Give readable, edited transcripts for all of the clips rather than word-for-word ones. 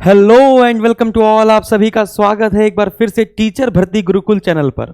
Hello and welcome to all. आप सभी का स्वागत है एक बार फिर से टीचर भर्ती गुरुकुल चैनल पर।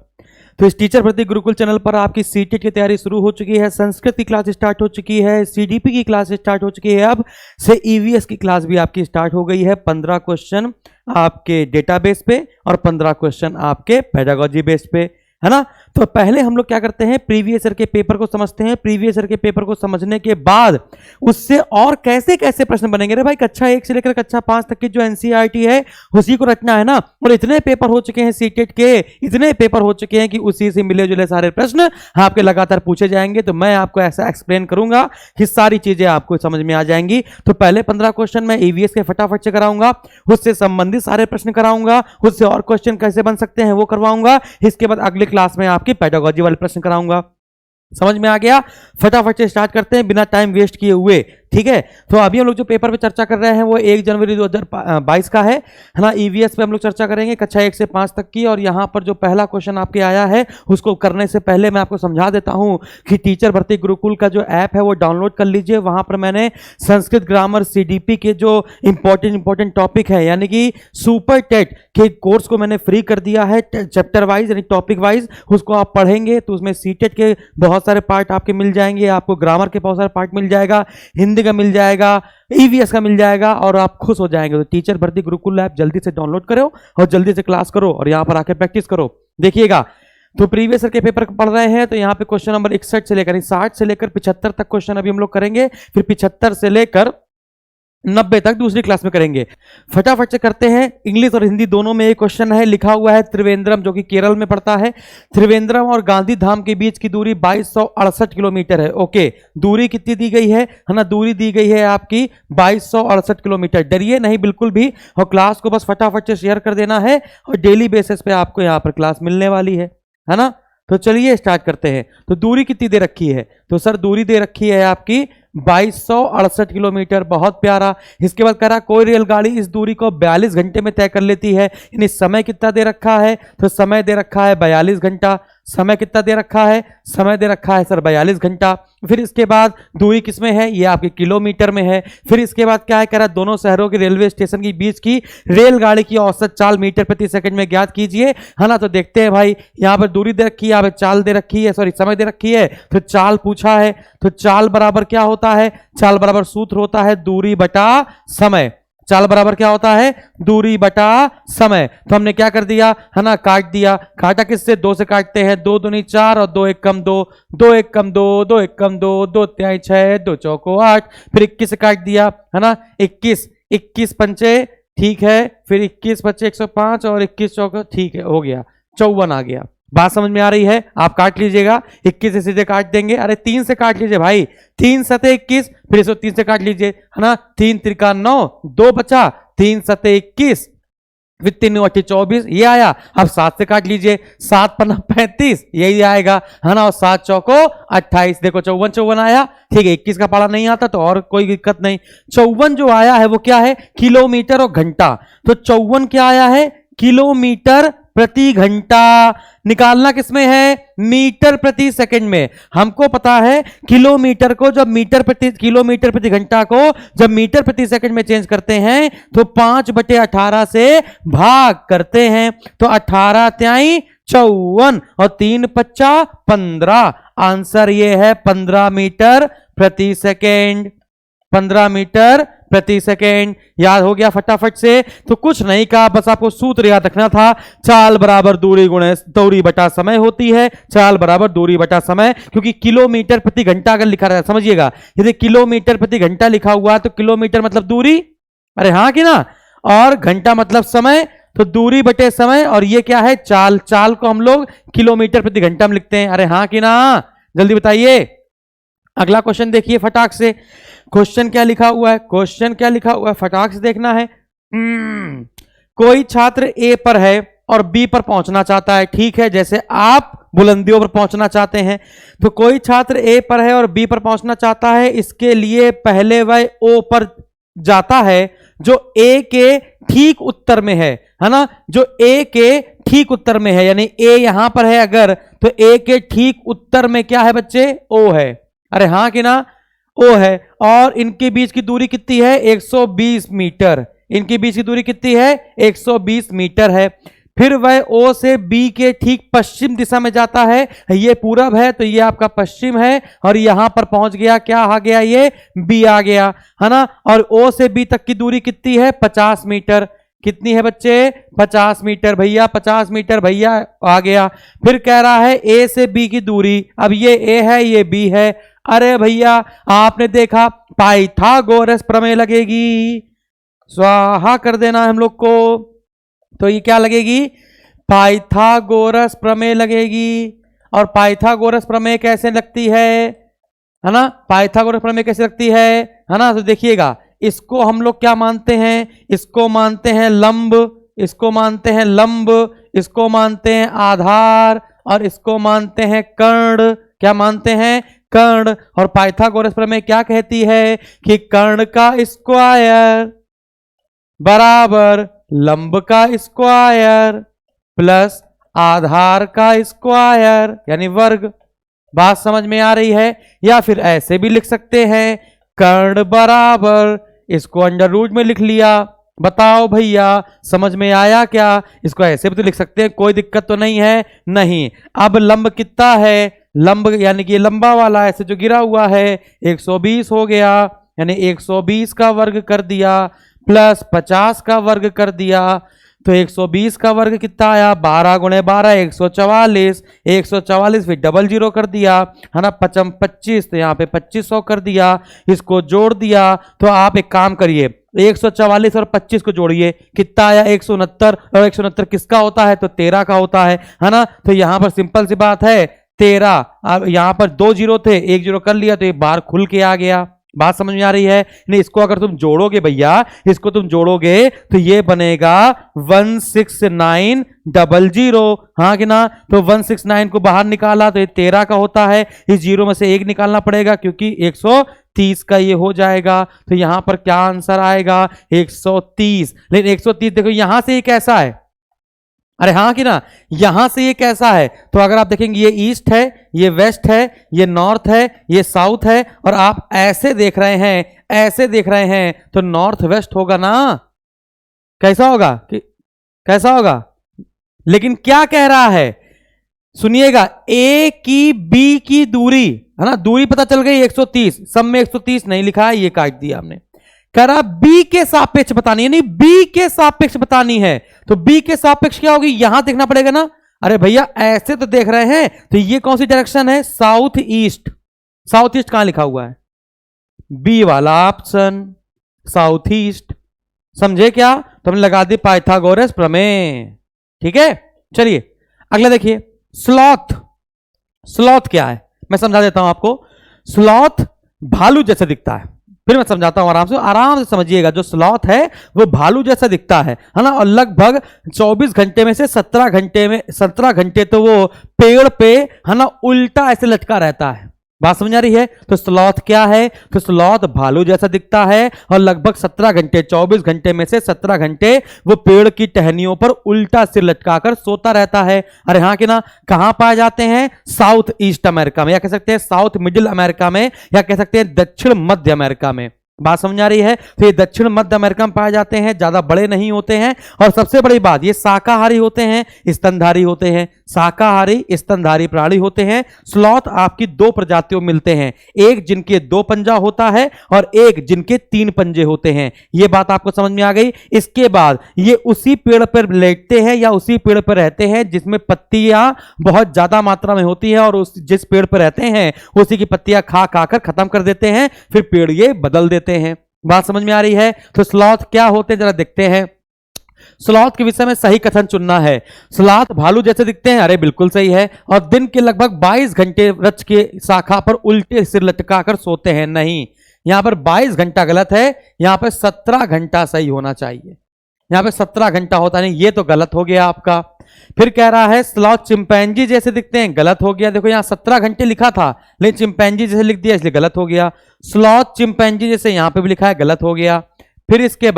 तो इस टीचर भर्ती गुरुकुल चैनल पर आपकी सीटेट की तैयारी शुरू हो चुकी है, संस्कृत की क्लास स्टार्ट हो चुकी है, सीडीपी की क्लास स्टार्ट हो चुकी है, अब से ईवीएस की क्लास भी आपकी स्टार्ट हो गई है। 15 क्वेश्चन आपके डेटाबेस पे और 15 क्वेश्चन आपके पेडागोजी बेस पे, है ना। तो पहले हम लोग क्या करते हैं, प्रीवियस ईयर के पेपर को समझते हैं। प्रीवियस ईयर के पेपर को समझने के बाद उससे और कैसे कैसे प्रश्न बनेंगे। रे भाई, कक्षा 1 से लेकर कक्षा 5 तक की जो एनसीईआरटी है उसी को रटना है ना। और इतने पेपर हो चुके हैं सीटेट के, इतने पेपर हो चुके हैं कि उसी से मिले जुले सारे प्रश्न आपके लगातार पूछे जाएंगे। तो मैं आपको ऐसा एक्सप्लेन करूंगा कि सारी चीजें आपको समझ में आ जाएंगी। तो पहले 15 क्वेश्चन मैं ईवीएस के फटाफट से कराऊंगा, उससे संबंधित सारे प्रश्न कराऊंगा, उससे और क्वेश्चन कैसे बन सकते हैं वो करवाऊंगा। इसके बाद अगले क्लास में आपकी पेडागोजी वाले प्रश्न कराऊंगा। समझ में आ गया? फटाफट से स्टार्ट करते हैं बिना टाइम वेस्ट किए हुए, ठीक है। तो अभी हम लोग जो पेपर पे चर्चा कर रहे हैं वो 1 जनवरी 2022 का है ना। ईवीएस पे हम लोग चर्चा करेंगे कक्षा 1 से 5 तक की। और यहां पर जो पहला क्वेश्चन आपके आया है उसको करने से पहले मैं आपको समझा देता हूं कि टीचर भर्ती गुरुकुल का जो ऐप है वो डाउनलोड कर लीजिए। वहां पर मैंने संस्कृत ग्रामर सीडीपी के जो इंपॉर्टेंट टॉपिक है यानी कि सुपर टेट के कोर्स को मैंने फ्री कर दिया है, चैप्टर वाइज यानी टॉपिक वाइज। उसको आप पढ़ेंगे तो उसमें सीटेट के बहुत सारे पार्ट आपके मिल जाएंगे, आपको ग्रामर के बहुत सारे पार्ट मिल जाएगा, हिंदी का मिल जाएगा, ईवीएस का मिल जाएगा और आप खुश हो जाएंगे। तो टीचर भर्ती गुरुकुल ऐप जल्दी से डाउनलोड करो और जल्दी से क्लास करो और यहां पर आके प्रैक्टिस करो। देखिएगा, तो प्रीवियस ईयर के पेपर पढ़ रहे हैं तो यहां पे क्वेश्चन नंबर 61 से लेकर 60 से लेकर 75 तक क्वेश्चन अभी हम लोग करेंगे, फिर 75 से लेकर 90 तक दूसरी क्लास में करेंगे। फटाफट से करते हैं। इंग्लिश और हिंदी दोनों में एक क्वेश्चन है, लिखा हुआ है त्रिवेंद्रम जो कि केरल में पड़ता है। त्रिवेंद्रम और गांधी धाम के बीच की दूरी 2268 किलोमीटर है। ओके, दूरी कितनी दी गई है ना? दूरी दी गई है आपकी 2268 किलोमीटर। डरिए नहीं बिल्कुल भी, और क्लास को बस फटाफट से शेयर कर देना है और डेली बेसिस पे आपको यहाँ पर क्लास मिलने वाली है ना। तो चलिए स्टार्ट करते हैं। तो दूरी कितनी दे रखी है? तो सर दूरी दे रखी है आपकी 2268 किलोमीटर। बहुत प्यारा। इसके बाद कह रहा कोई रेलगाड़ी इस दूरी को 42 घंटे में तय कर लेती है। यानी समय कितना दे रखा है? तो समय दे रखा है 42 घंटा। समय कितना दे रखा है? समय दे रखा है सर 42 घंटा। फिर इसके बाद दूरी किसमें है? ये आपके किलोमीटर में है। फिर इसके बाद क्या है, कह रहा दोनों शहरों के रेलवे स्टेशन के बीच की रेलगाड़ी की औसत चाल मीटर प्रति सेकंड में ज्ञात कीजिए, है ना। तो देखते हैं भाई, यहां पर दूरी दे रखी है, यहाँ पर चाल दे रखी है, सॉरी समय दे रखी है, तो चाल पूछा है। तो चाल बराबर क्या होता है? चाल बराबर सूत्र होता है दूरी बटा समय। चाल बराबर क्या होता है? दूरी बटा समय। तो हमने क्या कर दिया, है ना, काट दिया। काटा किससे? 2 से काटते हैं। 2 दूनी 4 और 2 एक कम 2, 2 एक कम 2, 2 एक कम 2, 2 तिहाई 6, 2 चौको 8। फिर 21 से काट दिया, है ना। 21 21 पंचे, ठीक है। फिर 21 बच्चे 105 और 21 चौको, ठीक है, हो गया 54 आ गया। बात समझ में आ रही है? आप काट लीजिएगा। 21 से सीधे काट देंगे। अरे 3 से काट लीजिए भाई, 3 सते 21, फिर इसको 3 से काट लीजिए, है ना। 3 त्रिका 9, 2 बचा, 3 सते 21, फिर 3 8 24, ये आया। अब 7 से काट लीजिए, 7 पन्ना 35, यही आएगा, है ना। और 7 चौको 28, देखो 54 आया, ठीक है। 21 का पारा नहीं आता तो और कोई दिक्कत नहीं। 54 जो आया है वो क्या है? किलोमीटर और घंटा। तो 54 क्या आया है? किलोमीटर प्रति घंटा। निकालना किसमें है? मीटर प्रति सेकंड में। हमको पता है किलोमीटर को जब किलोमीटर प्रति घंटा को जब मीटर प्रति सेकंड में चेंज करते हैं तो 5/18 से भाग करते हैं। तो 18 त्याई 54 और 3 पच्चा 15। आंसर ये है 15 मीटर प्रति सेकेंड। 15 मीटर प्रति सेकेंड। याद हो गया फटाफट से? तो कुछ नहीं कहा, बस आपको सूत्र याद रखना था। चाल बराबर दूरी गुणे दूरी बटा समय होती है। चाल बराबर दूरी बटा समय, क्योंकि किलोमीटर प्रति घंटा अगर लिखा रहता, समझिएगा, यदि किलोमीटर प्रति घंटा लिखा हुआ तो किलोमीटर मतलब दूरी, अरे हाँ कि ना, और घंटा मतलब समय। तो दूरी बटे समय, और ये क्या है? चाल। चाल को हम लोग किलोमीटर प्रति घंटा में लिखते हैं। अरे हाँ कि ना? जल्दी बताइए। अगला क्वेश्चन देखिए फटाक से। क्वेश्चन क्या लिखा हुआ है? क्वेश्चन क्या लिखा हुआ है फटाक से देखना है। कोई छात्र ए पर है और बी पर पहुंचना चाहता है, ठीक है, जैसे आप बुलंदियों पर पहुंचना चाहते हैं। तो कोई छात्र ए पर है और बी पर पहुंचना चाहता है, इसके लिए पहले वह ओ पर जाता है जो ए के ठीक उत्तर में है ना। जो ए के ठीक उत्तर में है, यानी ए यहां पर है अगर, तो ए के ठीक उत्तर में क्या है बच्चे? ओ है। अरे हाँ कि ना? ओ है। और इनके बीच की दूरी कितनी है? 120 मीटर। इनके बीच की दूरी कितनी है? 120 मीटर है। फिर वह O से B के ठीक पश्चिम दिशा में जाता है, ये पूरब है तो ये आपका पश्चिम है, और यहां पर पहुंच गया, क्या आ गया? ये B आ गया, है ना। और O से B तक की दूरी कितनी है? 50 मीटर। कितनी है बच्चे? 50 मीटर भैया, 50 मीटर भैया आ गया। फिर कह रहा है A से B की दूरी, अब ये A है ये B है। अरे भैया आपने देखा पाइथागोरस प्रमेय लगेगी, स्वाहा कर देना हम लोग को। तो ये क्या लगेगी? पाइथागोरस प्रमेय लगेगी। और पाइथागोरस प्रमेय कैसे लगती है ना? पाइथागोरस प्रमेय कैसे लगती है ना? तो देखिएगा, इसको हम लोग क्या मानते हैं? इसको मानते हैं लंब, इसको मानते हैं लंब, इसको मानते हैं आधार, और इसको मानते हैं कर्ण। क्या मानते हैं? कर्ण। और पाइथागोरस प्रमेय क्या कहती है कि कर्ण का स्क्वायर बराबर लंब का स्क्वायर प्लस आधार का स्क्वायर यानी वर्ग। बात समझ में आ रही है? या फिर ऐसे भी लिख सकते हैं, कर्ण बराबर, इसको अंडर रूट में लिख लिया। बताओ भैया समझ में आया क्या? इसको ऐसे भी तो लिख सकते हैं, कोई दिक्कत तो नहीं है। नहीं। अब लंब कितना है? लंब यानी कि लंबा वाला ऐसे जो गिरा हुआ है 120 हो गया, यानी 120 का वर्ग कर दिया प्लस 50 का वर्ग कर दिया। तो 120 का वर्ग कितना आया? 12 गुणे 12 144, 144 फिर डबल जीरो कर दिया, है ना। 25 तो यहाँ पे 2500 कर दिया, इसको जोड़ दिया। तो आप एक काम करिए, 144 और 25 को जोड़िए, कितना आया? 169। और 169 किसका होता है? तो 13 का होता है ना। तो यहां पर सिंपल सी बात है 13। अब यहां पर 2 जीरो थे, 1 जीरो कर लिया तो एक बार खुल के आ गया। बात समझ में आ रही है? नहीं, इसको अगर तुम जोड़ोगे भैया, इसको तुम जोड़ोगे तो ये बनेगा 16900। हाँ कि ना? तो 169 को बाहर निकाला तो ये 13 का होता है, इस जीरो में से 1 निकालना पड़ेगा क्योंकि 130 का ये हो जाएगा। तो यहां पर क्या आंसर आएगा? 130। लेकिन 130 देखो यहां से ये कैसा है? अरे हाँ कि ना? यहां से ये कैसा है? तो अगर आप देखेंगे ये ईस्ट है, ये वेस्ट है, ये नॉर्थ है, ये साउथ है, और आप ऐसे देख रहे हैं, ऐसे देख रहे हैं, तो नॉर्थ वेस्ट होगा ना? कैसा होगा? कैसा होगा? लेकिन क्या कह रहा है सुनिएगा, ए की बी की दूरी, है ना, दूरी पता चल गई 130, सब में 130 नहीं लिखा है, ये काट दिया हमने। कह रहा बी के सापेक्ष बतानी है, नहीं बी के सापेक्ष बतानी है। तो बी के सापेक्ष क्या होगी? यहां देखना पड़ेगा ना। अरे भैया ऐसे तो देख रहे हैं, तो ये कौन सी डायरेक्शन है? South east. साउथ ईस्ट कहां लिखा हुआ है? बी वाला ऑप्शन, साउथ ईस्ट। समझे क्या? तो हमने लगा दी पाइथागोरस प्रमेय। ठीक है, चलिए अगला देखिए, स्लॉथ। स्लॉथ क्या है मैं समझा देता हूं आपको। स्लॉथ भालू जैसा दिखता है, फिर मैं समझाता हूं, आराम से समझिएगा। जो स्लॉथ है वो भालू जैसा दिखता है ना। और लगभग 24 घंटे में से 17 घंटे तो वो पेड़ पे, है ना, उल्टा ऐसे लटका रहता है। बात समझ आ रही है? तो स्लॉथ क्या है? तो स्लॉथ भालू जैसा दिखता है और लगभग 17 घंटे, 24 घंटे में से 17 घंटे वो पेड़ की टहनियों पर उल्टा सिर लटकाकर सोता रहता है। अरे हाँ कि ना? कहां पाए जाते हैं? साउथ ईस्ट अमेरिका में, या कह सकते हैं साउथ मिडिल अमेरिका में, या कह सकते हैं दक्षिण मध्य अमेरिका में। बात समझ आ रही है? तो ये दक्षिण मध्य अमेरिका में पाए जाते हैं, ज्यादा बड़े नहीं होते हैं, और सबसे बड़ी बात ये शाकाहारी होते हैं, स्तनधारी होते हैं। शाकाहारी स्तनधारी प्राणी होते हैं। स्लॉथ आपकी 2 प्रजातियों मिलते हैं, एक जिनके 2 पंजा होता है और एक जिनके 3 पंजे होते हैं। ये बात आपको समझ में आ गई? इसके बाद ये उसी पेड़ पर लेटते हैं या उसी पेड़ पर रहते हैं जिसमें पत्तियां बहुत ज्यादा मात्रा में होती है, और जिस पेड़ पर रहते हैं उसी की पत्तियां खा खाकर खत्म कर देते हैं, फिर पेड़ ये बदल देते हैं। बात समझ में आ रही है? तो स्लॉथ क्या होते हैं जरा देखते हैं। स्लॉथ के विषय में सही कथन चुनना है। स्लॉथ भालू जैसे दिखते हैं, अरे बिल्कुल सही है। और दिन के लगभग 22 घंटे वृक्ष के शाखा पर उल्टे सिर लटकाकर सोते हैं। नहीं, यहां पर 22 घंटा गलत है, यहां पर 17 घंटा सही होना चाहिए। यहां पे 17 घंटा होता नहीं, ये तो गलत हो गया आपका। फिर कह रहा है स्लॉथ चिंपैंजी जैसे दिखते हैं, गलत हो गया। देखो यहां 17 घंटे लिखा था लेकिन चिंपैंजी जैसे लिख दिया इसलिए गलत हो गया। स्लॉथ चिंपैंजी जैसे यहां पे भी लिखा है, गलत हो गया। फिर इसके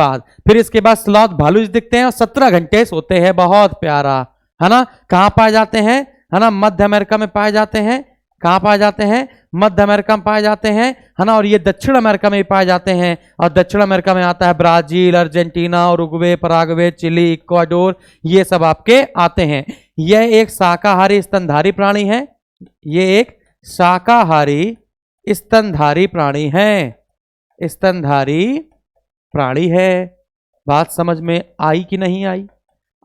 बाद स्लॉथ भालू दिखते हैं और 17 घंटे सोते हैं, बहुत प्यारा, है ना। कहां पाए जाते हैं? है ना, मध्य अमेरिका में पाए जाते हैं। कहाँ पाए जाते हैं? मध्य अमेरिका में पाए जाते हैं, है ना। और ये दक्षिण अमेरिका में भी पाए जाते हैं, और दक्षिण अमेरिका में आता है Brazil, Argentina, Uruguay, Paraguay, Chile, Ecuador, ये सब आपके आते हैं। यह एक शाकाहारी स्तनधारी प्राणी है, ये एक शाकाहारी स्तनधारी प्राणी है, स्तनधारी प्राणी है। बात समझ में आई कि नहीं आई?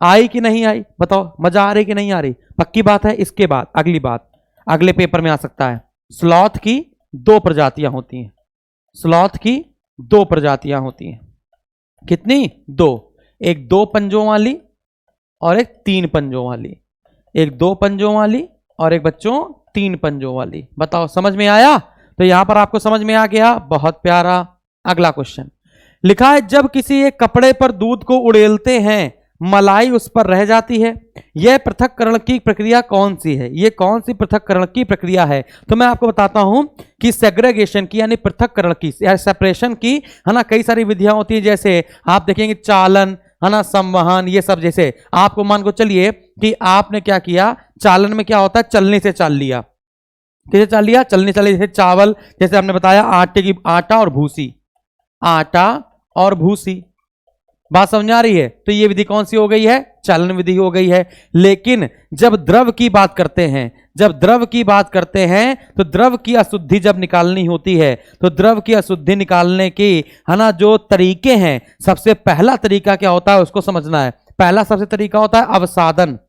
आई कि नहीं आई? बताओ, मजा आ रही कि नहीं आ रही? पक्की बात है। इसके बाद अगली बात अगले पेपर में आ सकता है। स्लॉथ की 2 प्रजातियां होती हैं, स्लॉथ की 2 प्रजातियां होती हैं। कितनी? 2। एक 2 पंजों वाली और एक 3 पंजों वाली, एक 2 पंजों वाली और एक बच्चों 3 पंजों वाली। बताओ, समझ में आया? तो यहां पर आपको समझ में आ गया, बहुत प्यारा। अगला क्वेश्चन लिखा है, जब किसी एक कपड़े पर दूध को उड़ेलते हैं, मलाई उस पर रह जाती है, यह पृथक्करण की प्रक्रिया कौन सी है? यह कौन सी पृथक्करण की प्रक्रिया है? तो मैं आपको बताता हूं कि सेग्रेगेशन की यानी पृथक्करण की या सेपरेशन की, है ना, कई सारी विधियां होती है। जैसे आप देखेंगे चालन, है ना, संवहन, ये सब। जैसे आपको मान को चलिए कि आपने क्या किया, चालन में क्या होता है? चलने से चाल लिया। किसे चाल लिया? चलने चले। जैसे चावल, जैसे आपने बताया आटा और भूसी, आटा और भूसी। बात समझ आ रही है? तो ये विधि कौन सी हो गई है? चालन विधि हो गई है। लेकिन जब द्रव की बात करते हैं, जब द्रव की बात करते हैं, तो द्रव की अशुद्धि जब निकालनी होती है, तो द्रव की अशुद्धि निकालने की, है ना, जो तरीके हैं, सबसे पहला तरीका क्या होता है उसको समझना है। पहला सबसे तरीका होता है अवसादन।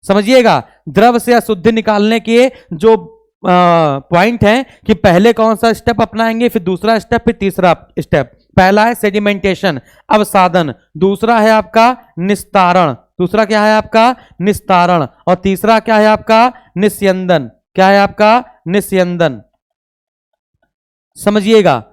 समझिएगा, द्रव से अशुद्धि निकालने के जो पॉइंट है कि पहले कौन सा स्टेप अपनाएंगे, फिर दूसरा स्टेप, फिर तीसरा स्टेप। पहला है सेडिमेंटेशन, अवसादन। दूसरा है आपका निस्तारण। दूसरा क्या है आपका? निस्तारण। और तीसरा क्या है आपका? निस्यंदन। क्या है आपका? निस्यंदन। समझिएगा,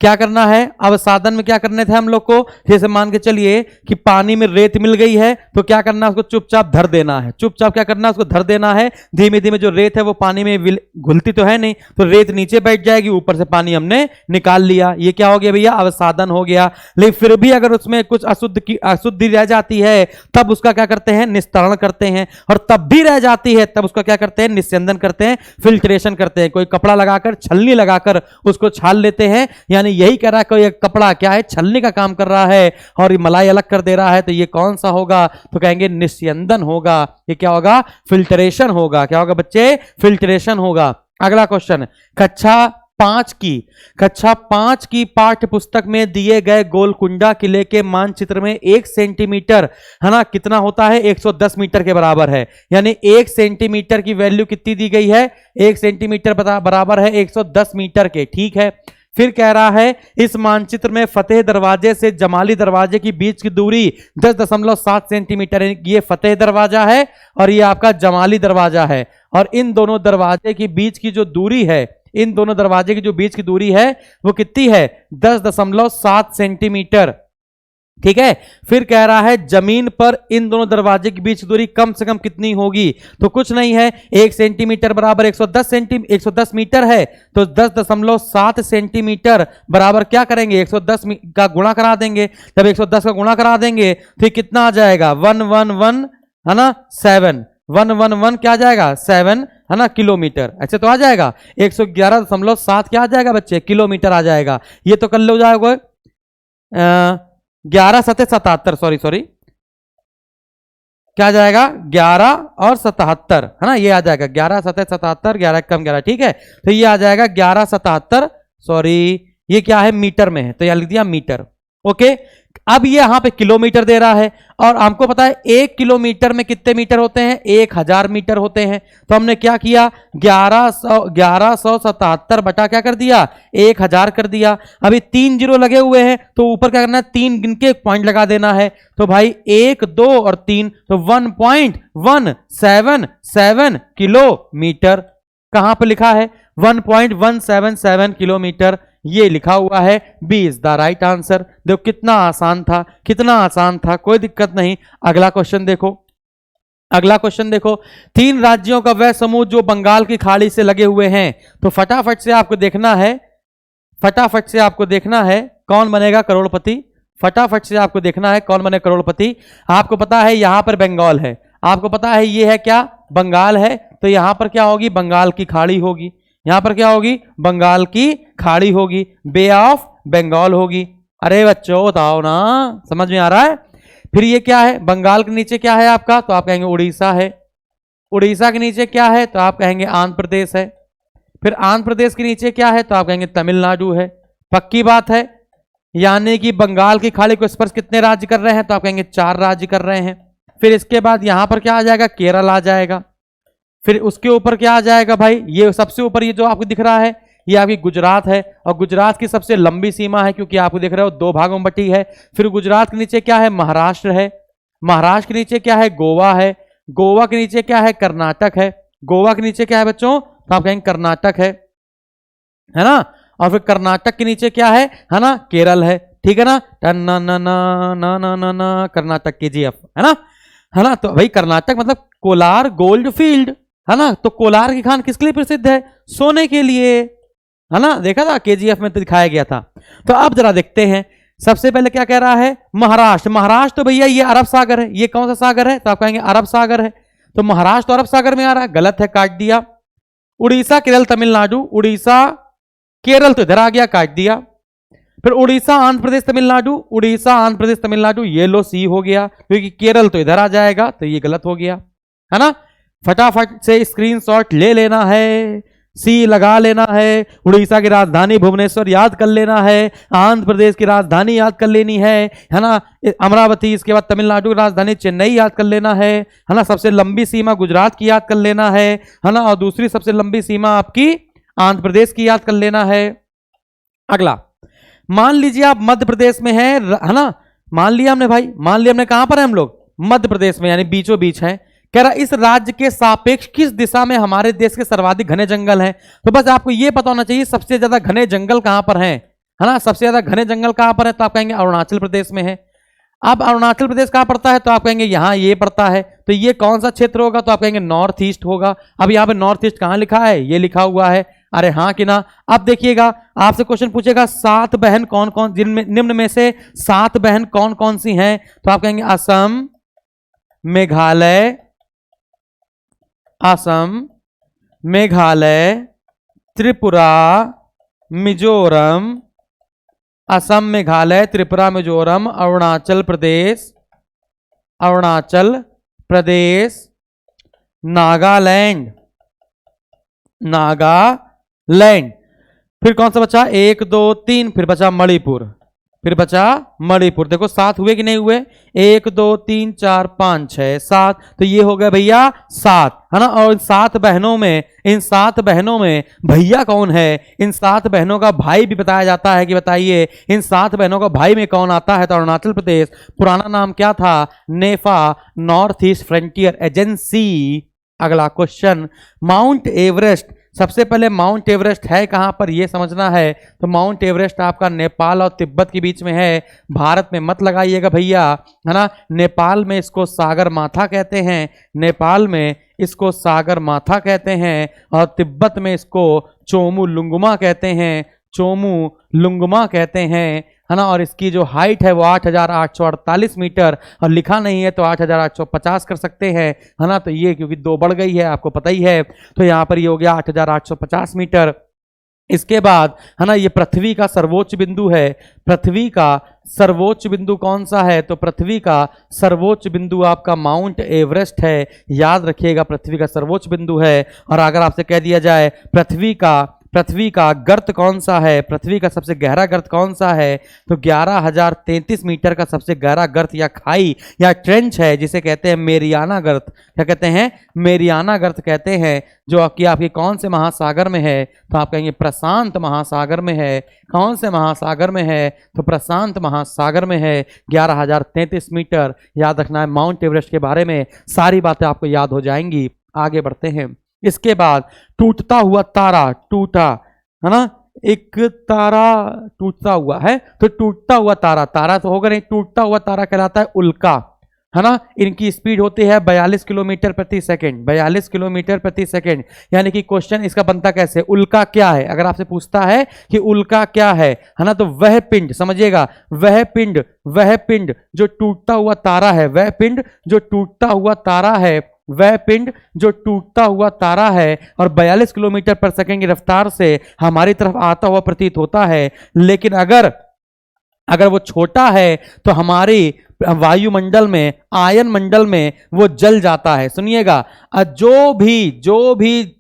क्या करना है? अवसादन में क्या करने थे हम लोग को? जैसे मान के चलिए कि पानी में रेत मिल गई है, तो क्या करना है? उसको चुपचाप धर देना है। चुपचाप क्या करना है? उसको धर देना है। धीमे धीमे जो रेत है वो पानी में घुलती तो है नहीं, तो रेत नीचे बैठ जाएगी, ऊपर से पानी हमने निकाल लिया। ये क्या हो गया भैया? अवसादन हो गया। लेकिन फिर भी अगर उसमें कुछ अशुद्धि रह जाती है, तब उसका क्या करते हैं? निस्तारण करते हैं। और तब भी रह जाती है, तब उसका क्या करते हैं? निस्यंदन करते हैं, फिल्ट्रेशन करते हैं। कोई कपड़ा लगाकर, छलनी लगाकर उसको छाल लेते हैं। यानी यही कह रहा है कि ये कपड़ा क्या है? छलनी का काम कर रहा है और ये मलाई अलग कर दे रहा है। तो ये कौन सा होगा? तो कहेंगे निस्यंदन होगा। ये क्या होगा? फिल्ट्रेशन होगा। क्या होगा बच्चे? फिल्ट्रेशन होगा। अगला क्वेश्चन, कक्षा 5 की पाठ्य पुस्तक में दिए गए गोलकुंडा किले के मानचित्र में 1 सेंटीमीटर, है ना, कितना होता है? 110 मीटर के बराबर है। यानी 1 सेंटीमीटर की वैल्यू कितनी दी गई है? 1 सेंटीमीटर बराबर है 110 मीटर के। ठीक है। फिर कह रहा है, इस मानचित्र में फतेह दरवाजे से जमाली दरवाजे की बीच की दूरी 10.7 सेंटीमीटर है। ये फतेह दरवाजा है और ये आपका जमाली दरवाजा है। और इन दोनों दरवाजे की बीच की जो दूरी है, इन दोनों दरवाजे की जो बीच की दूरी है वो कितनी है? 10.7 सेंटीमीटर। ठीक है। फिर कह रहा है, जमीन पर इन दोनों दरवाजे के बीच दूरी कम से कम कितनी होगी? तो कुछ नहीं है, 1 सेंटीमीटर बराबर 110 मीटर है। तो 10.7 सेंटीमीटर बराबर क्या करेंगे? 110 का गुणा करा देंगे। जब 110 का गुणा करा देंगे तो कितना आ जाएगा? 111, है ना, 7। 111 क्या आ जाएगा? 7, है ना, किलोमीटर। ऐसे तो आ जाएगा। 111.7 क्या आ जाएगा बच्चे? किलोमीटर आ जाएगा। ये तो कर लो जाएगा 11 7 77, सॉरी क्या जाएगा? 11 और 77, है ना, ये आ जाएगा 11 7 77, 11 कम 11। ठीक है। तो ये आ जाएगा 11 77, सॉरी ये क्या है? मीटर में है, तो यहां लिख दिया मीटर। ओके। अब ये यहां पे किलोमीटर दे रहा है और हमको पता है 1 किलोमीटर में कितने मीटर होते हैं? 1000 मीटर होते हैं। तो हमने क्या किया? 1177 बटा क्या कर दिया? 1000 कर दिया। अभी 3 जीरो लगे हुए हैं, तो ऊपर क्या करना है? 3 गिन के पॉइंट लगा देना है। तो भाई 1 2 और 3, तो 1.177 किलोमीटर। कहां पर लिखा है? 1.177 किलोमीटर, ये लिखा हुआ है। B is the right answer. देखो कितना आसान था, कितना आसान था, कोई दिक्कत नहीं। अगला क्वेश्चन देखो, अगला क्वेश्चन देखो, 3 राज्यों का वह समूह जो बंगाल की खाड़ी से लगे हुए हैं। तो फटाफट से आपको देखना है, फटाफट से आपको देखना है कौन बनेगा करोड़पति। फटाफट से आपको देखना है कौन बने करोड़पति। आपको पता है यहां पर बंगाल है, आपको पता है ये है क्या? बंगाल है तो यहां पर क्या होगी, बंगाल की खाड़ी होगी। यहां पर क्या होगी, बंगाल की खाड़ी होगी, बे ऑफ बंगाल होगी। अरे बच्चों बताओ ना, समझ में आ रहा है। फिर ये क्या है, बंगाल के नीचे क्या है आपका, तो आप कहेंगे उड़ीसा है। उड़ीसा के नीचे क्या है, तो आप कहेंगे आंध्र प्रदेश है। फिर आंध्र प्रदेश के नीचे क्या है, तो आप कहेंगे तमिलनाडु है। पक्की बात है, यानी कि बंगाल की खाड़ी को स्पर्श कितने राज्य कर रहे हैं, तो आप कहेंगे 4 राज्य कर रहे हैं। फिर इसके बाद यहां पर क्या आ जाएगा, केरल आ जाएगा। फिर उसके ऊपर क्या आ जाएगा भाई, ये सबसे ऊपर ये जो आपको दिख रहा है ये आपकी गुजरात है, और गुजरात की सबसे लंबी सीमा है क्योंकि आपको दिख रहे हो 2 भागों में बटी है। फिर गुजरात के नीचे क्या है, महाराष्ट्र है। महाराष्ट्र के नीचे क्या है, गोवा है। गोवा के नीचे क्या है, कर्नाटक है। गोवा के नीचे क्या है बच्चों, तो आप कहेंगे कर्नाटक है ना। और फिर कर्नाटक के नीचे क्या है ना, केरल है। ठीक है ना, ना ना ना ना ना ना ना कर्नाटक KGF है ना। तो भाई कर्नाटक मतलब कोलार गोल्ड फील्ड है ना। तो कोलार की खान किसके लिए प्रसिद्ध है, सोने के लिए, है ना। देखा था KGF में तो दिखाया गया था। तो अब जरा देखते हैं, सबसे पहले क्या कह रहा है, महाराष्ट्र। महाराष्ट्र तो भैया ये अरब सागर है। ये कौन सा सागर है, तो आप कहेंगे अरब सागर है। तो महाराष्ट्र तो अरब सागर में आ रहा है, गलत है, काट दिया। उड़ीसा केरल तमिलनाडु, उड़ीसा केरल तो इधर आ गया, काट दिया। फिर उड़ीसा आंध्र प्रदेश तमिलनाडु, उड़ीसा आंध्र प्रदेश तमिलनाडु, ये लो सी हो गया क्योंकि केरल तो इधर आ जाएगा, तो ये गलत हो गया, है ना। फटाफट से स्क्रीनशॉट ले लेना है, सी लगा लेना है। उड़ीसा की राजधानी भुवनेश्वर याद कर लेना है, आंध्र प्रदेश की राजधानी याद कर लेनी है ना, अमरावती। इसके बाद तमिलनाडु की राजधानी चेन्नई याद कर लेना है ना। सबसे लंबी सीमा गुजरात की याद कर लेना है ना। और दूसरी सबसे लंबी सीमा आपकी आंध्र प्रदेश की याद कर लेना है। अगला, मान लीजिए आप मध्य प्रदेश में है ना। मान लिया हमने भाई, मान लिया हमने, कहां पर है हम लोग, मध्य प्रदेश में, यानी बीचों बीच है। कह रहा इस राज्य के सापेक्ष किस दिशा में हमारे देश के सर्वाधिक घने जंगल हैं। तो बस आपको यह पता होना चाहिए सबसे ज्यादा घने जंगल कहां पर हैं, है ना। सबसे ज्यादा घने जंगल कहां पर है, तो आप कहेंगे अरुणाचल प्रदेश में है। अब अरुणाचल प्रदेश कहां पड़ता है, तो आप कहेंगे यहां ये पड़ता है। तो ये कौन सा क्षेत्र होगा, तो आप कहेंगे नॉर्थ ईस्ट होगा। अब यहां पे नॉर्थ ईस्ट कहां लिखा है, ये लिखा हुआ है, अरे हाँ कि ना। अब देखिएगा, आपसे क्वेश्चन पूछेगा 7 बहन कौन कौन, जिनमें निम्न में से 7 बहन कौन कौन सी हैं, तो आप कहेंगे असम, मेघालय, असम, मेघालय, त्रिपुरा, मिजोरम, असम, मेघालय, त्रिपुरा, मिजोरम, अरुणाचल प्रदेश, अरुणाचल प्रदेश, नागालैंड, नागालैंड। फिर कौन सा बचा, 1 2 3, फिर बचा मणिपुर, फिर बचा मणिपुर। देखो 7 हुए कि नहीं हुए, 1 2 3 4 5 6 7, तो ये हो गया भैया 7, है ना। और इन 7 बहनों में, इन 7 बहनों में भैया कौन है, इन 7 बहनों का भाई भी बताया जाता है कि बताइए इन 7 बहनों का भाई में कौन आता है, तो अरुणाचल प्रदेश, पुराना नाम क्या था, नेफा, नॉर्थ ईस्ट फ्रंटियर एजेंसी। अगला क्वेश्चन, माउंट एवरेस्ट। सबसे पहले माउंट एवरेस्ट है कहां पर, यह समझना है। तो माउंट एवरेस्ट आपका नेपाल और तिब्बत के बीच में है, भारत में मत लगाइएगा भैया, है ना। नेपाल में इसको सागर माथा कहते हैं, नेपाल में इसको सागर माथा कहते हैं, और तिब्बत में इसको चोमू लुंगमा कहते हैं, चोमू लुंगमा कहते हैं, है ना। और इसकी जो हाइट है वो 8,848 मीटर, और लिखा नहीं है तो 8,850 कर सकते हैं, है ना। तो ये क्योंकि 2 बढ़ गई है आपको पता ही है, तो यहां पर ये हो गया 8,850 मीटर। इसके बाद, है ना, ये पृथ्वी का सर्वोच्च बिंदु है। पृथ्वी का सर्वोच्च बिंदु कौन सा है, तो पृथ्वी का सर्वोच्च बिंदु आपका माउंट एवरेस्ट है, याद रखिएगा पृथ्वी का सर्वोच्च बिंदु है। और अगर आपसे कह दिया जाए पृथ्वी का गर्त कौन सा है, पृथ्वी का सबसे गहरा गर्त कौन सा है, तो 11,033 मीटर का सबसे गहरा गर्त या खाई या ट्रेंच है, जिसे कहते हैं मेरियाना गर्त। क्या कहते हैं, मेरियाना गर्त कहते हैं, जो आपकी कौन से महासागर में है, तो आप कहेंगे प्रशांत महासागर में है। कौन से महासागर में है, तो प्रशांत महासागर में है। 11,033 मीटर, याद रखना है। माउंट एवरेस्ट के बारे में सारी बातें आपको याद हो जाएंगी। आगे बढ़ते हैं। इसके बाद टूटता हुआ तारा, टूटा, है ना, एक तारा टूटता हुआ है, तो टूटता हुआ तारा, तारा तो होगा नहीं, टूटता हुआ तारा कहलाता है उल्का, है ना। इनकी स्पीड होती है 42 किलोमीटर प्रति सेकंड, 42 किलोमीटर प्रति सेकंड। यानी कि क्वेश्चन इसका बनता कैसे, उल्का क्या है, अगर आपसे पूछता है कि उल्का क्या है ना, तो वह पिंड, समझिएगा, वह पिंड जो टूटता हुआ तारा है, वह पिंड जो टूटता हुआ तारा है, वह पिंड जो टूटता हुआ तारा है और 42 किलोमीटर पर सेकंड की रफ्तार से हमारी तरफ आता हुआ प्रतीत होता है। लेकिन अगर वो छोटा है तो हमारी वायुमंडल में, आयन मंडल में वो जल जाता है। सुनिएगा, जो भी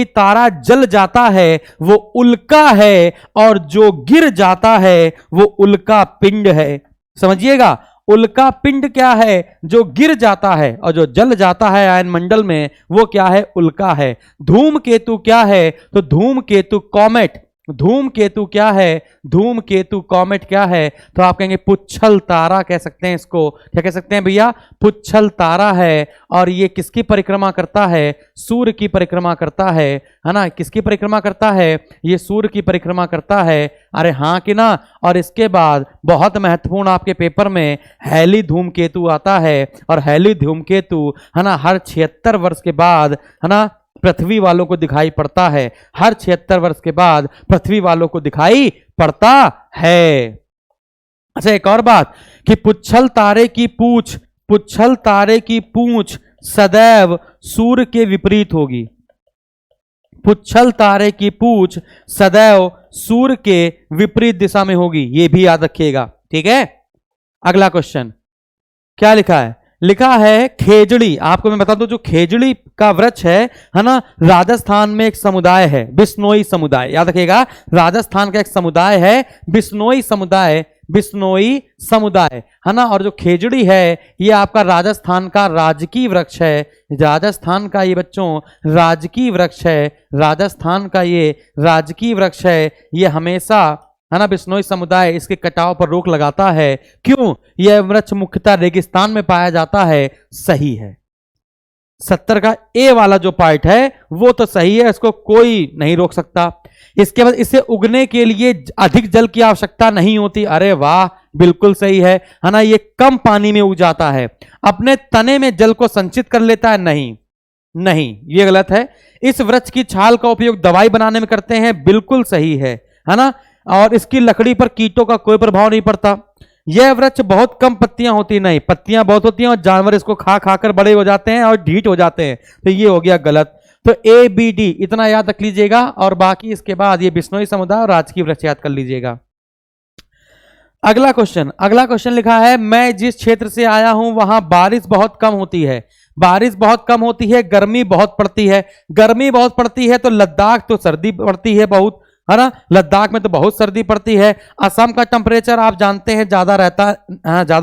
तारा जल जाता है वो उल्का है, और जो गिर जाता है वो उल्का पिंड है। समझिएगा, उल्का पिंड क्या है? जो गिर जाता है, और जो जल जाता है आयन मंडल में वो क्या है? उल्का है। धूमकेतु क्या है? तो धूमकेतु कॉमेट। धूमकेतु क्या है? धूमकेतु कॉमेट क्या है? तो आप कहेंगे पुच्छल तारा कह सकते हैं इसको। क्या कह सकते हैं भैया? पुच्छल तारा है। और ये किसकी परिक्रमा करता है? सूर्य की परिक्रमा करता है ना? किसकी परिक्रमा करता है? ये सूर्य की परिक्रमा करता है। अरे हाँ कि ना? और इसके बाद बहुत महत्वपूर्ण आपके पेपर में हैली धूमकेतु आता है, और हैली धूमकेतु है ना हर 76 वर्ष के बाद है ना पृथ्वी वालों को दिखाई पड़ता है। हर 76 वर्ष के बाद पृथ्वी वालों को दिखाई पड़ता है। अच्छा, एक और बात कि पुच्छल तारे की पूंछ सदैव सूर्य के विपरीत होगी। पुच्छल तारे की पूंछ सदैव सूर्य के विपरीत दिशा में होगी, यह भी याद रखिएगा। ठीक है, अगला क्वेश्चन क्या लिखा है? लिखा है खेजड़ी। आपको मैं बता दूं, जो खेजड़ी का वृक्ष है ना, राजस्थान में एक समुदाय है, बिश्नोई समुदाय। याद रखिएगा, राजस्थान का एक समुदाय है बिश्नोई समुदाय है ना। और जो खेजड़ी है ये आपका राजस्थान का राजकीय वृक्ष है। राजस्थान का ये बच्चों राजकीय वृक्ष है। राजस्थान का ये राजकीय वृक्ष है। ये हमेशा है ना बिश्नोई समुदाय इसके कटाव पर रोक लगाता है। क्यों? यह वृक्ष मुख्यतः रेगिस्तान में पाया जाता है। सही है। 70 का ए वाला जो पार्ट है वो तो सही है, इसको कोई नहीं रोक सकता। इसके बाद इसे उगने के लिए अधिक जल की आवश्यकता नहीं होती। अरे वाह, बिल्कुल सही है ना। ये कम पानी में उग जाता है। अपने तने में जल को संचित कर लेता है? नहीं, ये गलत है। इस वृक्ष की छाल का उपयोग दवाई बनाने में करते हैं। बिल्कुल सही है ना। और इसकी लकड़ी पर कीटों का कोई प्रभाव नहीं पड़ता। यह वृक्ष बहुत कम पत्तियां होती, नहीं, पत्तियां बहुत होती हैं और जानवर इसको खा खाकर बड़े हो जाते हैं और ढीठ हो जाते हैं। तो ये हो गया गलत। तो ए बी डी इतना याद रख लीजिएगा, और बाकी इसके बाद ये बिश्नोई समुदाय और राजकीय वृक्ष याद कर लीजिएगा। अगला क्वेश्चन लिखा है, मैं जिस क्षेत्र से आया हूं वहां बारिश बहुत कम होती है। बारिश बहुत कम होती है, गर्मी बहुत पड़ती है। गर्मी बहुत पड़ती है तो लद्दाख तो सर्दी पड़ती है बहुत, है ना। लद्दाख में तो बहुत सर्दी पड़ती है। असम का टेम्परेचर आप जानते हैं ज्यादा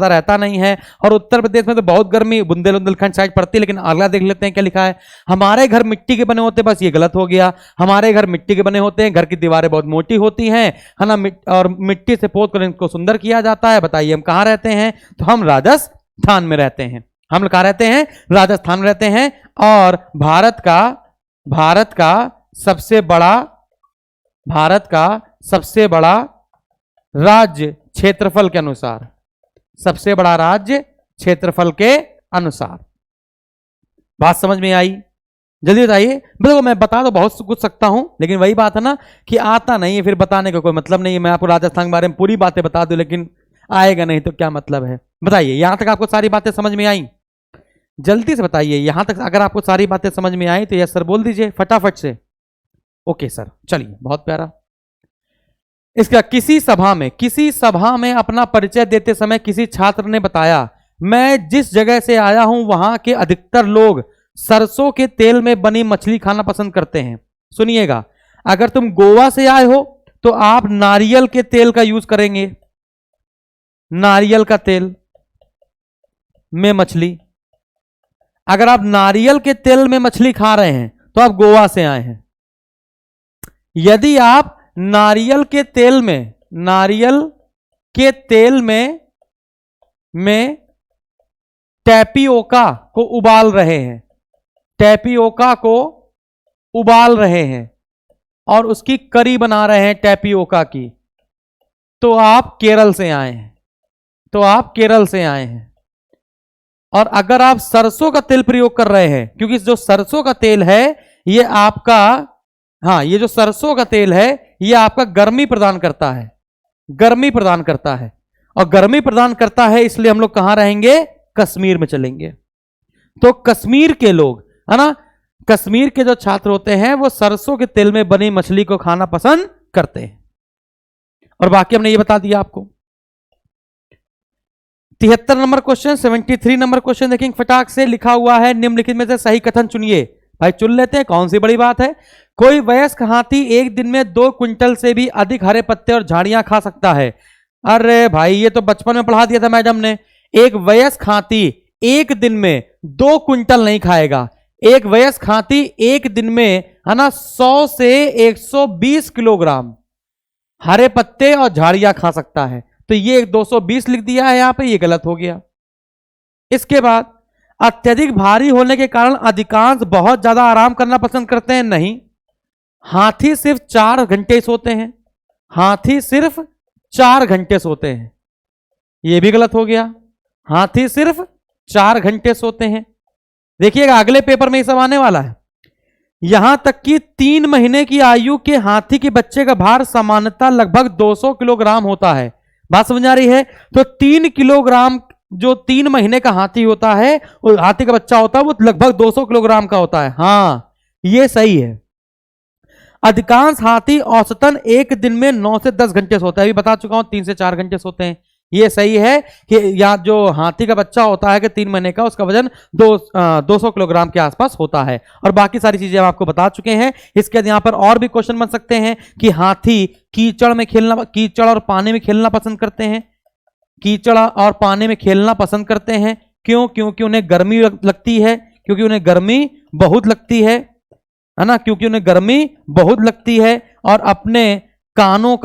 रहता नहीं है। और उत्तर प्रदेश में तो बहुत गर्मी बुंदेलखंड साइड पड़ती है। लेकिन अगला देख लेते हैं क्या लिखा है। हमारे घर मिट्टी के बने होते हैं, बस ये गलत हो गया। हमारे घर मिट्टी के बने होते हैं, घर की दीवारें बहुत मोटी होती हैं, है ना, और मिट्टी से पोत कर इनको सुंदर किया जाता है। बताइए हम कहाँ रहते हैं? तो हम राजस्थान में रहते हैं। हम कहाँ रहते हैं? राजस्थान में रहते हैं। और भारत का सबसे बड़ा राज्य क्षेत्रफल के अनुसार, सबसे बड़ा राज्य क्षेत्रफल के अनुसार। बात समझ में आई? जल्दी बताइए। देखो मैं बता तो बहुत कुछ सकता हूं, लेकिन वही बात है ना कि आता नहीं है, फिर बताने का कोई मतलब नहीं है। मैं आपको राजस्थान के बारे में पूरी बातें बता दूं, लेकिन आएगा नहीं तो क्या मतलब है? बताइए, यहां तक आपको सारी बातें समझ में आई? जल्दी से बताइए, यहां तक अगर आपको सारी बातें समझ में आई तो यस सर बोल दीजिए फटाफट से। ओके सर, चलिए, बहुत प्यारा। इसका किसी सभा में अपना परिचय देते समय किसी छात्र ने बताया, मैं जिस जगह से आया हूं वहां के अधिकतर लोग सरसों के तेल में बनी मछली खाना पसंद करते हैं। सुनिएगा, अगर तुम गोवा से आए हो तो आप नारियल के तेल का यूज करेंगे। नारियल का तेल में मछली, अगर आप नारियल के तेल में मछली खा रहे हैं तो आप गोवा से आए हैं। यदि आप नारियल के तेल में टैपियोका को उबाल रहे हैं, और उसकी करी बना रहे हैं टैपियोका की, तो आप केरल से आए हैं। और अगर आप सरसों का तेल प्रयोग कर रहे हैं, क्योंकि जो सरसों का तेल है ये आपका, ये जो सरसों का तेल है ये आपका गर्मी प्रदान करता है, और गर्मी प्रदान करता है, इसलिए हम लोग कहां रहेंगे? कश्मीर में चलेंगे। तो कश्मीर के लोग, है ना, कश्मीर के जो छात्र होते हैं वो सरसों के तेल में बनी मछली को खाना पसंद करते हैं। और बाकी हमने ये बता दिया आपको। 73 नंबर क्वेश्चन, 73 नंबर क्वेश्चन देखेंगे फटाक से। लिखा हुआ है निम्नलिखित में से सही कथन चुनिए। भाई चुन लेते हैं, कौन सी बड़ी बात है। कोई वयस्क हाथी एक दिन में 2 क्विंटल से भी अधिक हरे पत्ते और झाड़ियां खा सकता है। अरे भाई ये तो बचपन में पढ़ा दिया था मैडम ने। एक वयस्क हाथी एक दिन में 2 क्विंटल नहीं खाएगा। एक वयस्क हाथी एक दिन में, है ना, 100 से 120 किलोग्राम हरे पत्ते और झाड़ियां खा सकता है। तो ये 220 लिख दिया है यहां पे, ये गलत हो गया। इसके बाद अत्यधिक भारी होने के कारण अधिकांश बहुत ज्यादा आराम करना पसंद करते हैं। नहीं, हाथी सिर्फ 4 घंटे सोते हैं। हाथी सिर्फ 4 घंटे सोते हैं, यह भी गलत हो गया। हाथी सिर्फ 4 घंटे सोते हैं। देखिएगा अगले पेपर में ये सब आने वाला है। यहां तक कि 3 महीने की आयु के हाथी के बच्चे का भार सामान्यतः लगभग 200 किलोग्राम होता है। बात समझ आ रही है। तो 3 किलोग्राम जो 3 महीने का हाथी होता है, वो हाथी का बच्चा होता है, वो लगभग 200 किलोग्राम का होता है। हां ये सही है। अधिकांश हाथी औसतन एक दिन में 9 से 10 घंटे सोते हैं। अभी बता चुका हूं 3 से 4 घंटे सोते हैं। ये सही है कि यहाँ जो हाथी का बच्चा होता है कि 3 महीने का, उसका वजन 200 किलोग्राम के आसपास होता है। और बाकी सारी चीजें हम आपको बता चुके हैं। इसके बाद यहाँ पर और भी क्वेश्चन बन सकते हैं कि हाथी कीचड़ में खेलना, कीचड़ और पानी में खेलना पसंद करते हैं। कीचड़ और पानी में खेलना पसंद करते हैं। क्यों? क्योंकि उन्हें गर्मी लगती है। क्योंकि उन्हें गर्मी बहुत लगती है ना, क्योंकि उन्हें गर्मी बहुत लगती है। और अपने कानों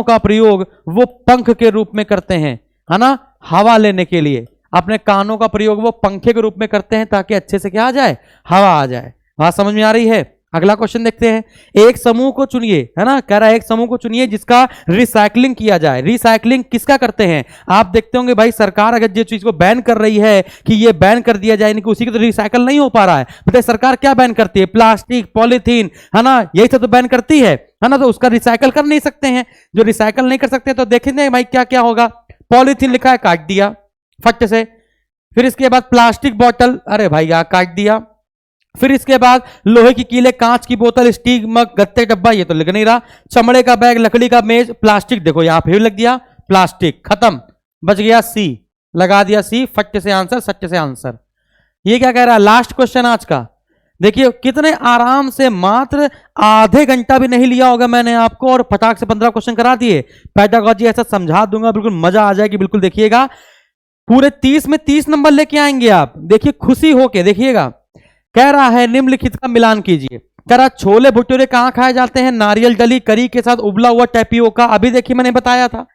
का प्रयोग वो पंख के रूप में करते हैं, है ना, हवा लेने के लिए। अपने कानों का प्रयोग वो पंखे के रूप में करते हैं ताकि अच्छे से क्या आ जाए, हवा आ जाए। बात समझ में आ रही है। अगला क्वेश्चन देखते हैं। एक समूह को चुनिए, है ना, कह रहा है एक समूह को चुनिए जिसका रिसाइकलिंग किया जाए। रिसाइकलिंग किसका करते हैं? आप देखते होंगे भाई, सरकार अगर जिस चीज को बैन कर रही है कि ये बैन कर दिया जाए, उसी की तो रिसाइकल नहीं हो पा रहा है। बताइए सरकार क्या बैन करती है? प्लास्टिक, पॉलीथीन, है ना, यही सब तो बैन करती है ना। तो उसका रिसाइकल कर नहीं सकते हैं। जो रिसाइकल नहीं कर सकते तो देखेंगे भाई क्या क्या होगा। पॉलीथीन लिखा है, काट दिया फट से। फिर इसके बाद प्लास्टिक बोतल, अरे भाई यहां काट दिया। फिर इसके बाद लोहे की कीले, कांच की बोतल, स्टील मग, गत्ते डब्बा, ये तो लिख नहीं रहा। चमड़े का बैग, लकड़ी का मेज, प्लास्टिक, देखो यहां फिर लग दिया प्लास्टिक, खत्म, बच गया सी, लगा दिया सी, फट से आंसर, सट्टे से आंसर। ये क्या कह रहा है? लास्ट क्वेश्चन आज का देखिए, कितने आराम से, मात्र आधे घंटा भी नहीं लिया होगा मैंने आपको, और फटाक से 15 क्वेश्चन करा दिए। पेडागॉजी ऐसा समझा दूंगा, बिल्कुल मजा आ जाएगी। बिल्कुल देखिएगा, पूरे 30 में 30 नंबर लेके आएंगे आप। देखिए खुशी होके देखिएगा। कह रहा है निम्नलिखित का मिलान कीजिए। कह रहा छोले भटूरे कहां खाए जाते हैं? नारियल डली करी के साथ उबला हुआ टैपियोका। अभी देखिए मैंने बताया था,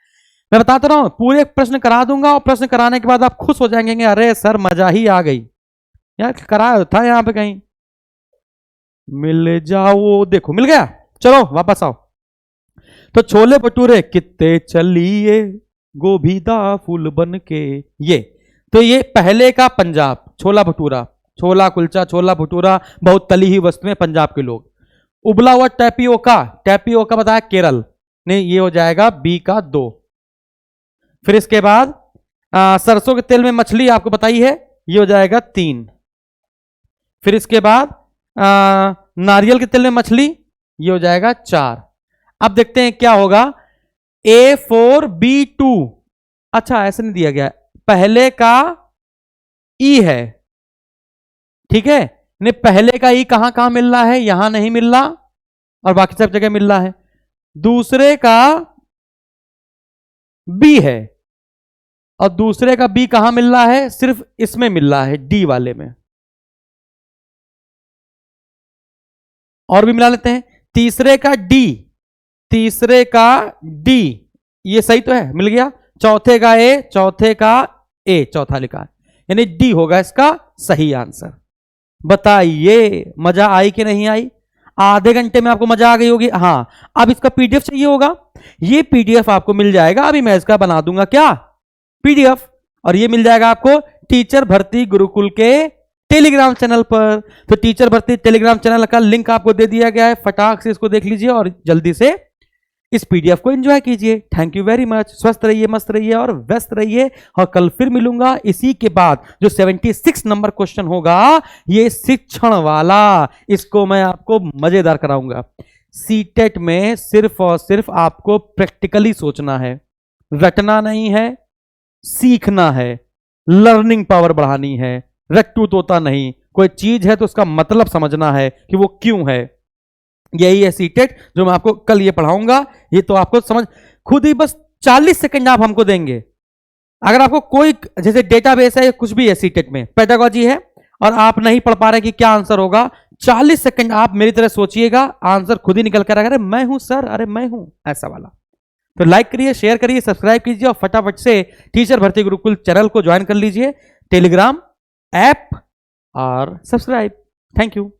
मैं बताता रहा हूं, पूरे प्रश्न करा दूंगा और प्रश्न कराने के बाद आप खुश हो जाएंगे, अरे सर मजा ही आ गई यार, कराया था यहां पे कहीं। मिल जाओ, देखो मिल गया। चलो वापस आओ। तो छोले भटूरे कित्ते चलिए गोभीदा फूल बन के, ये तो ये पहले का पंजाब, छोला भटूरा, छोला कुलचा, छोला भटूरा, बहुत तली हुई वस्तुएं पंजाब के लोग। उबला हुआ टैपियोका, टैपियोका बताया केरल, नहीं ये हो जाएगा बी का 2। फिर इसके बाद सरसों के तेल में मछली आपको बताई है, ये हो जाएगा 3। फिर इसके बाद नारियल के तेल में मछली, ये हो जाएगा 4। अब देखते हैं क्या होगा। A4B2, अच्छा ऐसे नहीं दिया गया, पहले का ई है, ठीक है, नहीं पहले का ई कहां कहां मिल रहा है? यहां नहीं मिल रहा और बाकी सब जगह मिल रहा है। दूसरे का बी है और दूसरे का बी कहां मिल रहा है? सिर्फ इसमें मिल रहा है, डी वाले में। और भी मिला लेते हैं। तीसरे का डी, तीसरे का डी, ये सही तो है, मिल गया। चौथे का ए, चौथे का ए, चौथा लिखा है, यानी डी होगा इसका सही आंसर। बताइए मजा आई कि नहीं आई? आधे घंटे में आपको मजा आ गई होगी। हाँ, अब इसका पीडीएफ चाहिए होगा, ये पीडीएफ आपको मिल जाएगा। अभी मैं इसका बना दूंगा क्या, पीडीएफ, और ये मिल जाएगा आपको टीचर भर्ती गुरुकुल के टेलीग्राम चैनल पर। तो टीचर भर्ती टेलीग्राम चैनल का लिंक आपको दे दिया गया है, फटाक से इसको देख लीजिए और जल्दी से इस पीडीएफ को एंजॉय कीजिए। Thank you very much. स्वस्थ रहिए, मस्त रहिए और व्यस्त रहिए। और कल फिर मिलूंगा इसी के बाद जो 76 नंबर क्वेश्चन होगा, ये शिक्षण वाला, इसको मैं आपको मजेदार कराऊंगा। सीटेट में सिर्फ और सिर्फ आपको प्रैक्टिकली सोचना है, रटना नहीं है, सीखना है, लर्निंग पावर बढ़ानी है, रट्टू तोता नहीं। कोई चीज है तो उसका मतलब समझना है कि वो क्यों है। यही है सीटेट जो मैं आपको कल ये पढ़ाऊंगा। ये तो आपको समझ खुद ही बस 40 सेकंड आप हमको देंगे। अगर आपको कोई जैसे डेटाबेस है, कुछ भी है सीटेट में, पेडागोजी है और आप नहीं पढ़ पा रहे कि क्या आंसर होगा, 40 सेकंड आप मेरी तरह सोचिएगा, आंसर खुद ही निकल कर आएगा। अरे मैं हूं सर, अरे मैं हूं, ऐसा वाला। तो लाइक करिए, शेयर करिए, सब्सक्राइब कीजिए और फटाफट से टीचर भर्ती गुरुकुल चैनल को ज्वाइन कर लीजिए, टेलीग्राम ऐप और सब्सक्राइब। Thank you.